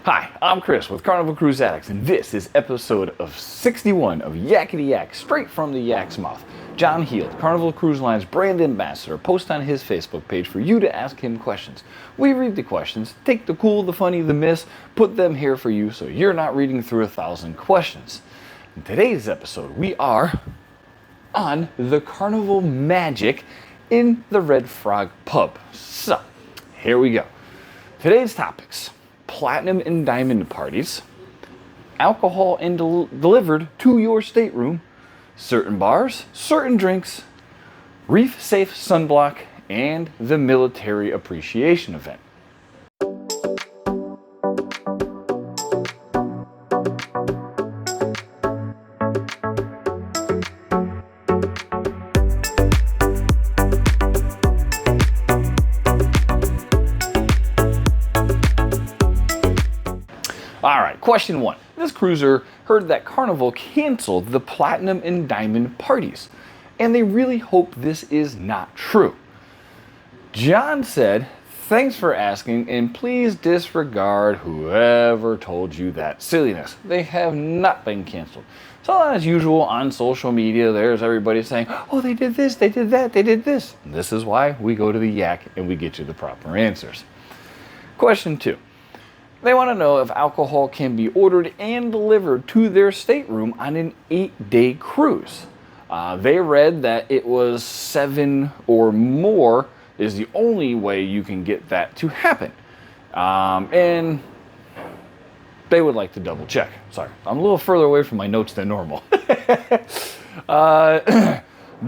Hi, I'm Chris with Carnival Cruise Addicts, and this is episode of 61 of Yakety-Yak, straight from the yak's mouth. John Heald, Carnival Cruise Line's brand ambassador, posts on his Facebook page for you to ask him questions. We read the questions, take the cool, the funny, the miss, put them here for you so you're not reading through 1,000 questions. In today's episode, we are on the Carnival Magic in the Red Frog Pub. So, here we go. Today's topics: platinum and diamond parties, alcohol and delivered to your stateroom, certain bars, certain drinks, Reef Safe sunblock, and the military appreciation event. Alright, question one. This cruiser heard that Carnival canceled the platinum and diamond parties, and they really hope this is not true. John said, "Thanks for asking, and please disregard whoever told you that silliness. They have not been canceled." So as usual on social media, there's everybody saying, "Oh, they did this, they did that, they did this." And this is why we go to the Yak and we get you the proper answers. Question two. They want to know if alcohol can be ordered and delivered to their stateroom on an 8-day cruise. They read that it was 7 or more is the only way you can get that to happen. And they would like to double check. Sorry, I'm a little further away from my notes than normal.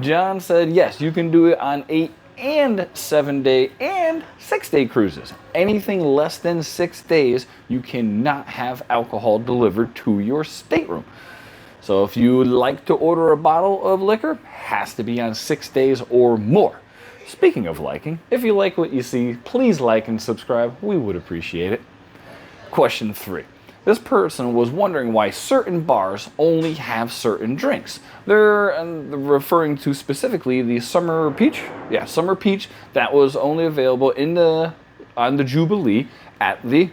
John said, yes, you can do it on 8 and 7-day and 6-day cruises. Anything less than 6 days, you cannot have alcohol delivered to your stateroom. So if you would like to order a bottle of liquor, has to be on 6 days or more. Speaking of liking, if you like what you see, please like and subscribe. We would appreciate it. Question 3. This person was wondering why certain bars only have certain drinks. They're referring to specifically the Summer Peach. Yeah, Summer Peach that was only available on the Jubilee at the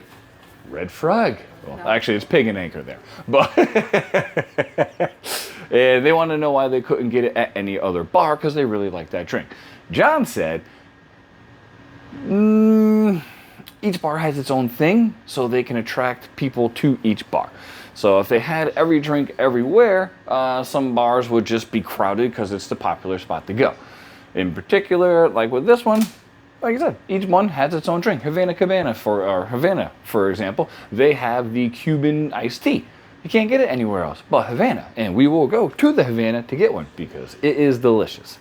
Red Frog. Well, actually, it's Pig and Anchor there. But and they want to know why they couldn't get it at any other bar because they really like that drink. John said, each bar has its own thing, so they can attract people to each bar. So if they had every drink everywhere, some bars would just be crowded because it's the popular spot to go. In particular, like with this one, like I said, each one has its own drink. Havana, for example, they have the Cuban iced tea. You can't get it anywhere else but Havana, and we will go to the Havana to get one because it is delicious.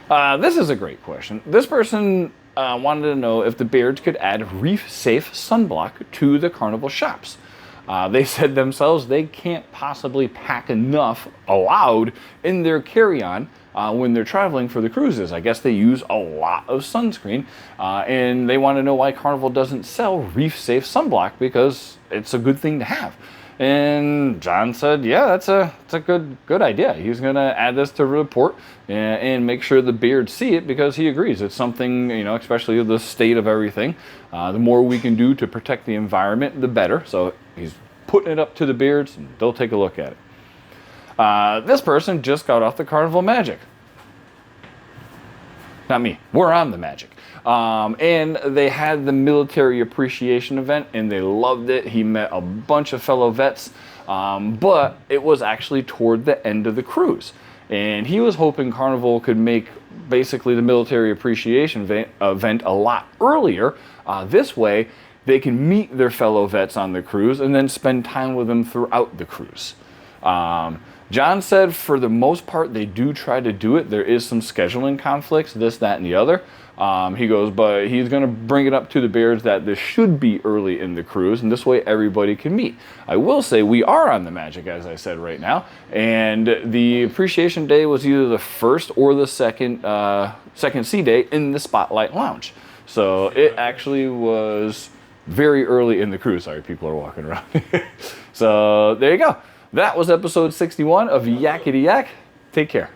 This is a great question. This person wanted to know if the Beards could add Reef Safe sunblock to the Carnival shops. They said themselves they can't possibly pack enough allowed in their carry-on when they're traveling for the cruises. I guess they use a lot of sunscreen, and they want to know why Carnival doesn't sell Reef Safe sunblock because it's a good thing to have. And John said, yeah, that's a good idea. He's going to add this to the report and make sure the Beards see it because he agrees. It's something, especially the state of everything. The more we can do to protect the environment, the better. So he's putting it up to the Beards, and they'll take a look at it. This person just got off the Carnival Magic. Not me. We're on the Magic. And they had the military appreciation event, and they loved it. He met a bunch of fellow vets, but it was actually toward the end of the cruise. And he was hoping Carnival could make basically the military appreciation event a lot earlier. This way, they can meet their fellow vets on the cruise and then spend time with them throughout the cruise. John said for the most part, they do try to do it. There is some scheduling conflicts, this, that, and the other. He goes, but he's going to bring it up to the Beards that this should be early in the cruise, and this way everybody can meet. I will say we are on the Magic, as I said right now, and the appreciation day was either the first or the second sea day in the Spotlight Lounge. So it actually was very early in the cruise. Sorry, people are walking around. So there you go. That was episode 61 of Yakety-Yak. Take care.